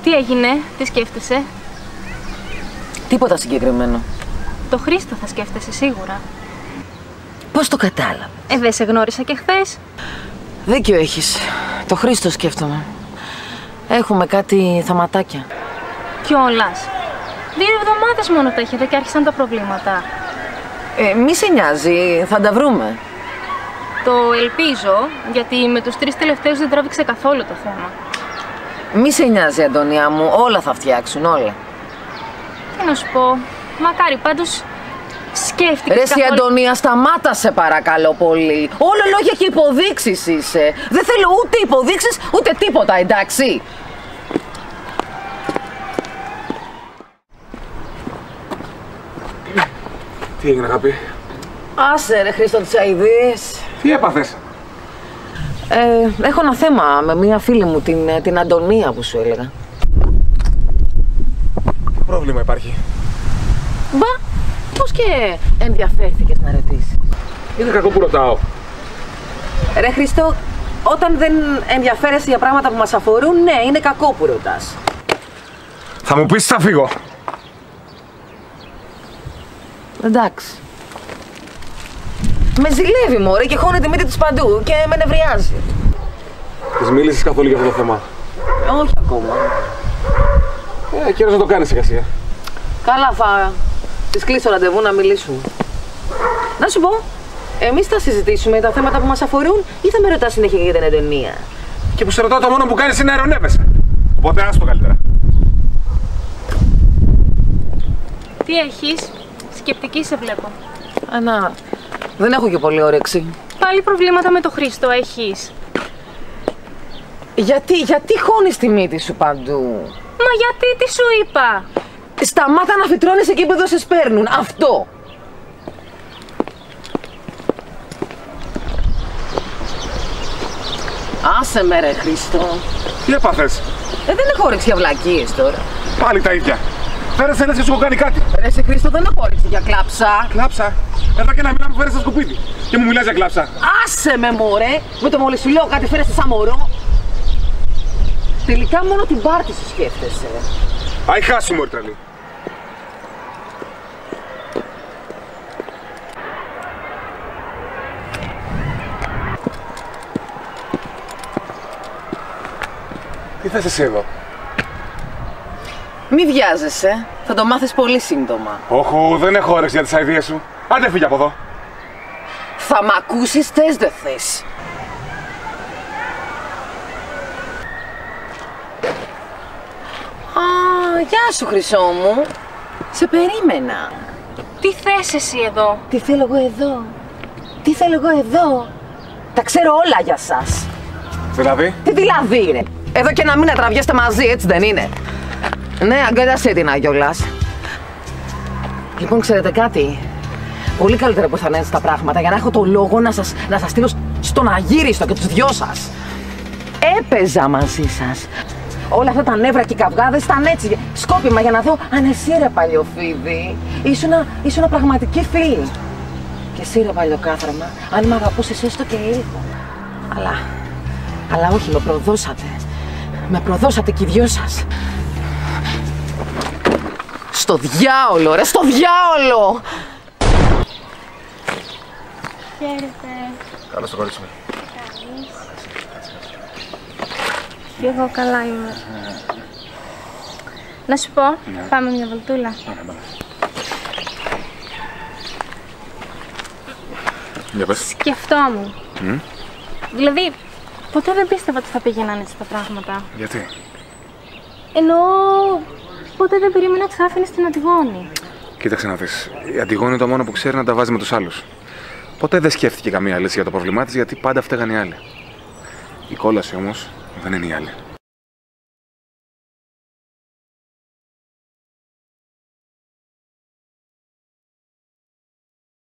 Τι έγινε, τι σκέφτεσαι? Τίποτα συγκεκριμένο. Το Χρήστο θα σκέφτεσαι σίγουρα. Πώς το κατάλαβες? Δεν σε γνώρισα και χθες. Δίκιο έχεις. Το Χρήστο σκέφτομαι. Έχουμε κάτι θαματάκια. Κιόλας. 2 εβδομάδες μόνο τα έχετε και άρχισαν τα προβλήματα. Μη σε νοιάζει, θα τα βρούμε. Το ελπίζω, γιατί με τους 3 τελευταίους δεν τράβηξε καθόλου το θέμα. Μη σε νοιάζει, Αντωνία μου, όλα θα φτιάξουν, όλα. Τι να σου πω, μακάρι πάντως σκέφτηκες Ρε εσύ Αντωνία, σταμάτα σε παρακαλώ πολύ. Όλο λόγια και υποδείξεις είσαι. Δεν θέλω ούτε υποδείξεις ούτε τίποτα, εντάξει. Τι έγινε, αγάπη? Άσε ρε Χρήστο της αηδής. Τι έπαθες? Έχω ένα θέμα με μία φίλη μου, την Αντωνία που σου έλεγα. Τι πρόβλημα υπάρχει? Μπα, πώς και ενδιαφέρθηκες να ρωτήσεις? Είναι κακό που ρωτάω. Ρε Χρήστο, όταν δεν ενδιαφέρεσαι για πράγματα που μας αφορούν, ναι, είναι κακό που ρωτάς. Θα μου πεις θα φύγω. Εντάξει. Με ζηλεύει μωρέ και χώνει τη μύτη της παντού και με νευριάζει. Της μίλησες καθόλου για αυτό το θέμα? Όχι ακόμα. Καιρός να το κάνεις εσύ. Καλά, θα της κλείσω ραντεβού να μιλήσουμε. Να σου πω, εμείς θα συζητήσουμε τα θέματα που μας αφορούν ή θα με ρωτάς συνέχεια για την Αντωνία? Και που σε ρωτάω, το μόνο που κάνεις είναι να ειρωνεύεσαι. Οπότε άστο καλύτερα. Τι έχεις, σκεπτική σε βλέπω. Ανά, δεν έχω και πολύ όρεξη. Πάλι προβλήματα με το Χρήστο έχεις? Γιατί χώνεις τη μύτη σου παντού? Μα γιατί, τι σου είπα? Σταμάτα να φυτρώνεις εκεί που εδώ σε σπέρνουν, αυτό! Άσε με ρε Χρήστο. Τι έπαθες? Δεν έχω όρεξη για βλακίες τώρα. Πάλι τα ίδια. Φέρεσαι ένας και σου έχω κάνει κάτι. Ρε σε Χρήστο, δεν έχω όρεξη για κλάψα. Κλάψα. Εδώ και να μιλάμε μου φέρεσαι στα σκουπίδι. Και μου μιλάς για κλάψα. Άσε με μωρέ, με το μόλις σου λέω κάτι φέρεσαι σαν μωρό. Τελικά μόνο την πάρτι σου σκέφτεσαι. Αϊ χάσου μωρή τρελή. Τι θες εσύ εδώ? Μη βιάζεσαι, θα το μάθεις πολύ σύντομα. Όχι, δεν έχω όρεξη για τις αηδίες σου. Άντε φύγε από εδώ. Θα μ' ακούσεις, θες δεν θες? Γεια σου Χρυσό μου. Σε περίμενα. Τι θες εσύ εδώ? Τι θέλω εγώ εδώ? Τι θέλω εγώ εδώ? Τα ξέρω όλα για σας. Δηλαδή? Τι δηλαδή ρε? Εδώ και ένα μήνα τραβιέστε μαζί, έτσι δεν είναι? Ναι, αγκάλιασέ την κιόλας. Λοιπόν, ξέρετε κάτι? Πολύ καλύτερα που θα είναι έτσι τα πράγματα για να έχω το λόγο να σας στείλω στον αγύριστο και τους δυο σας. Έπαιζα μαζί σας. Όλα αυτά τα νεύρα και οι καυγάδες ήταν έτσι, σκόπιμα για να δω αν εσύ ρε παλιοφίδι ήσουνα πραγματική φίλη. Και εσύ ρε παλιοκάθραμα, αν με αγαπούσες έστω και λίγο. Αλλά όχι, με προδώσατε. Με προδώσατε κι οι δυο σας. Στο διάολο ρε, στο διάολο! Χαίρετε. Καλώς το κορίτσι μου. Και εγώ καλά είμαι. Να σου πω, πάμε μια βολτούλα. Για πες. Σκεφτόμουν. Δηλαδή, ποτέ δεν πίστευα ότι θα πήγαιναν έτσι τα πράγματα. Γιατί? Εννοώ, ποτέ δεν περίμενα ότι θα άφηνες την Αντιγόνη. Κοίταξε να δεις. Η Αντιγόνη είναι το μόνο που ξέρει να τα βάζει με τους άλλους. Ποτέ δεν σκέφτηκε καμία λύση για το πρόβλημά της, γιατί πάντα φταίγαν οι άλλοι. Η κόλαση όμως δεν είναι οι άλλοι.